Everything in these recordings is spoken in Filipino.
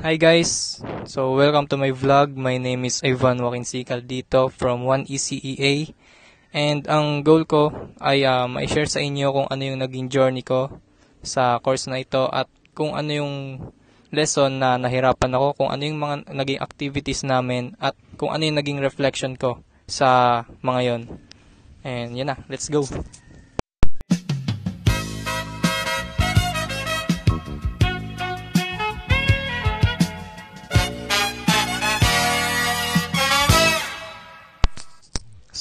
Hi guys! So welcome to my vlog. My name is Ivan Wakinsikal dito from 1ECEA. And ang goal ko ay ma-share sa inyo kung ano yung naging journey ko sa course na ito at kung ano yung lesson na nahirapan ako, kung ano yung mga naging activities namin at kung ano yung naging reflection ko sa mga yon. And yun na, let's go!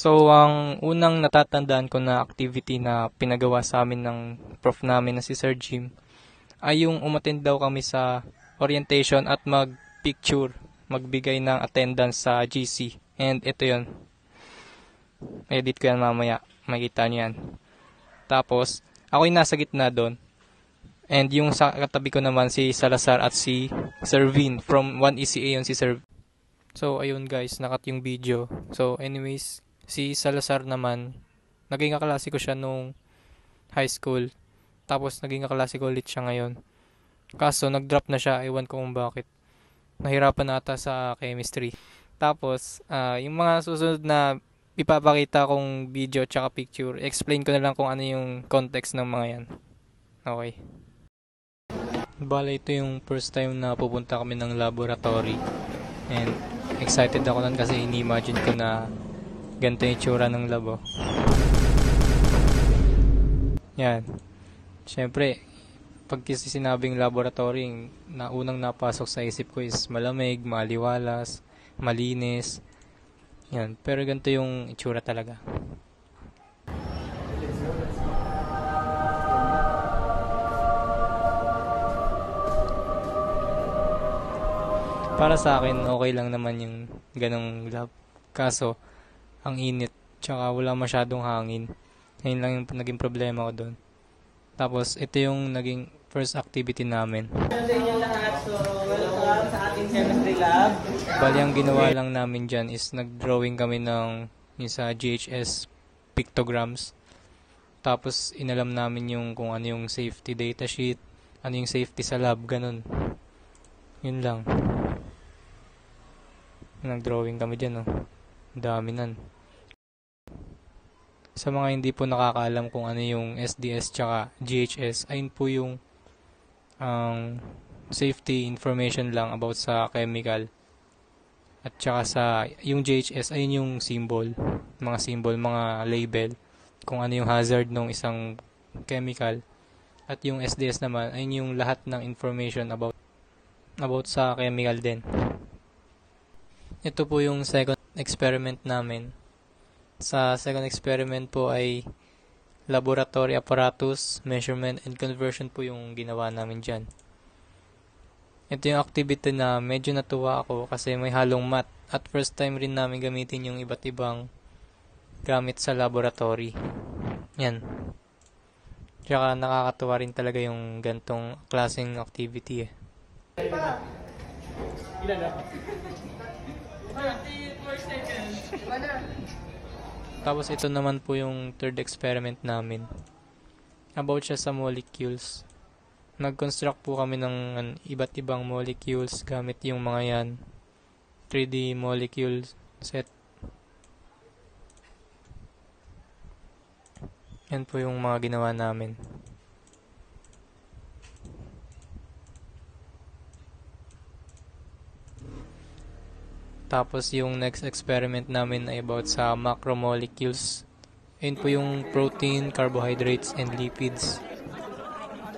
So, ang unang natatandaan ko na activity na pinagawa sa amin ng prof namin na si Sir Jim ay yung umattend daw kami sa orientation at magbigay ng attendance sa GC. And ito yon, edit ko yan mamaya, makikita nyo yan. Tapos, ako yung nasa gitna doon. And yung sa katabi ko naman si Salazar at si Sir Vin from 1ECA yun si Sir. So, ayun guys, nakat yung video. So, anyways, si Salazar naman, naging kaklase ko siya nung high school. Tapos naging kaklase ko ulit siya ngayon. Kaso nag-drop na siya, ewan ko kung bakit. Nahirapan na ata sa chemistry. Tapos, yung mga susunod na ipapakita kong video tsaka picture, explain ko na lang kung ano yung context ng mga yan. Okay. Bale, ito yung first time na pupunta kami ng laboratory. And excited ako nun kasi ini-imagine ko na ganito yung itsura ng labo. Yan. Siyempre, pag kasi sinabing laboratory, na unang napasok sa isip ko is malamig, maliwalas, malinis. Yan. Pero ganito yung itsura talaga. Para sa akin, okay lang naman yung ganong lab. Kaso, ang init, tsaka wala masyadong hangin. Yun lang yung naging problema ko doon. Tapos, ito yung naging first activity namin. Hello sa inyo lahat. So, welcome sa ating chemistry lab. Bali, ang ginawa lang namin dyan is nag-drawing kami ng yung sa GHS pictograms. Tapos, inalam namin yung kung ano yung safety data sheet, ano yung safety sa lab, ganun. Yun lang. Nag-drawing kami dyan, oh. Dami nan. Sa mga hindi po nakakaalam kung ano yung SDS tsaka GHS, ayun po yung safety information lang about sa chemical. At tsaka sa yung GHS, ayun yung symbol, mga label, kung ano yung hazard ng isang chemical. At yung SDS naman, ayun yung lahat ng information about sa chemical din. Ito po yung second experiment namin. Sa second experiment po ay laboratory apparatus, measurement, and conversion po yung ginawa namin dyan. Ito yung activity na medyo natuwa ako kasi may halong math at first time rin namin gamitin yung iba't ibang gamit sa laboratory. Yan. Tsaka nakakatuwa rin talaga yung gantong klaseng activity eh. Ilan na? 34 seconds. Tapos ito naman po yung third experiment namin. About siya sa molecules. Nag-construct po kami ng iba't ibang molecules gamit yung mga yan. 3D molecule set. Yan po yung mga ginawa namin. Tapos yung next experiment namin ay about sa macromolecules. Ayun po yung protein, carbohydrates, and lipids.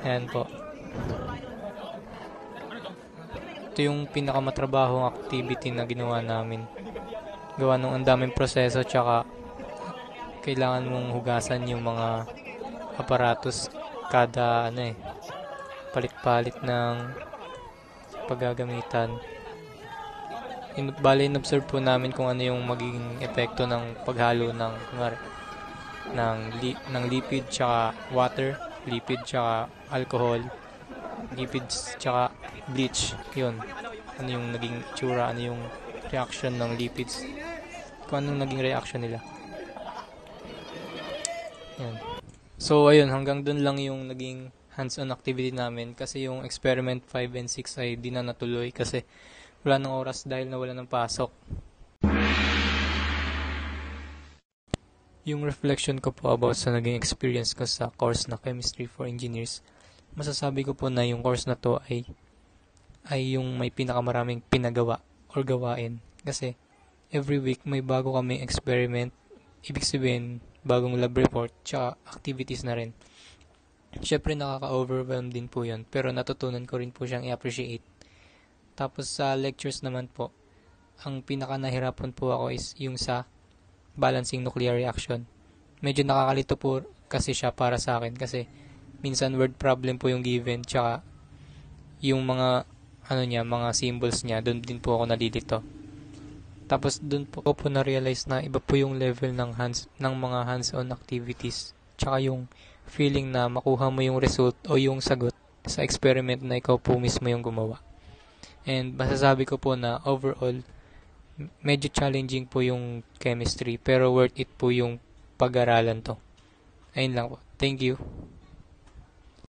Ayan po. Ito yung pinakamatrabahong activity na ginawa namin. Gawa nung ang daming proseso tsaka kailangan mong hugasan yung mga aparatus kada palit-palit ng paggagamitan. In-observe po namin kung ano yung magiging epekto ng paghalo ng lipid tsaka water, lipid tsaka alcohol, lipids tsaka bleach. Yun. Ano yung naging itsura, ano yung reaction ng lipids, kung anong naging reaction nila. Yan. So ayun, hanggang dun lang yung naging hands-on activity namin kasi yung experiment 5 and 6 ay di na natuloy kasi wala ng oras dahil nawala ng pasok. Yung reflection ko po about sa naging experience ko sa course na Chemistry for Engineers, masasabi ko po na yung course na to ay yung may pinakamaraming pinagawa or gawain. Kasi every week may bago kaming experiment, ibig sabihin bagong lab report, tsaka activities na rin. Syempre nakaka-overwhelm din po yun, pero natutunan ko rin po siyang i-appreciate. Tapos sa lectures naman po, ang pinaka nahirapan po ako is yung sa balancing nuclear reaction. Medyo nakakalito po kasi siya para sa akin kasi minsan word problem po yung given, tsaka yung mga mga symbols niya, doon din po ako nalilito. Tapos doon po ako na-realize na iba po yung level ng mga hands-on activities. Tsaka yung feeling na makuha mo yung result o yung sagot sa experiment na ikaw po mismo yung gumawa. And masasabi ko po na overall, medyo challenging po yung chemistry pero worth it po yung pag-aralan to. Ayun lang po. Thank you.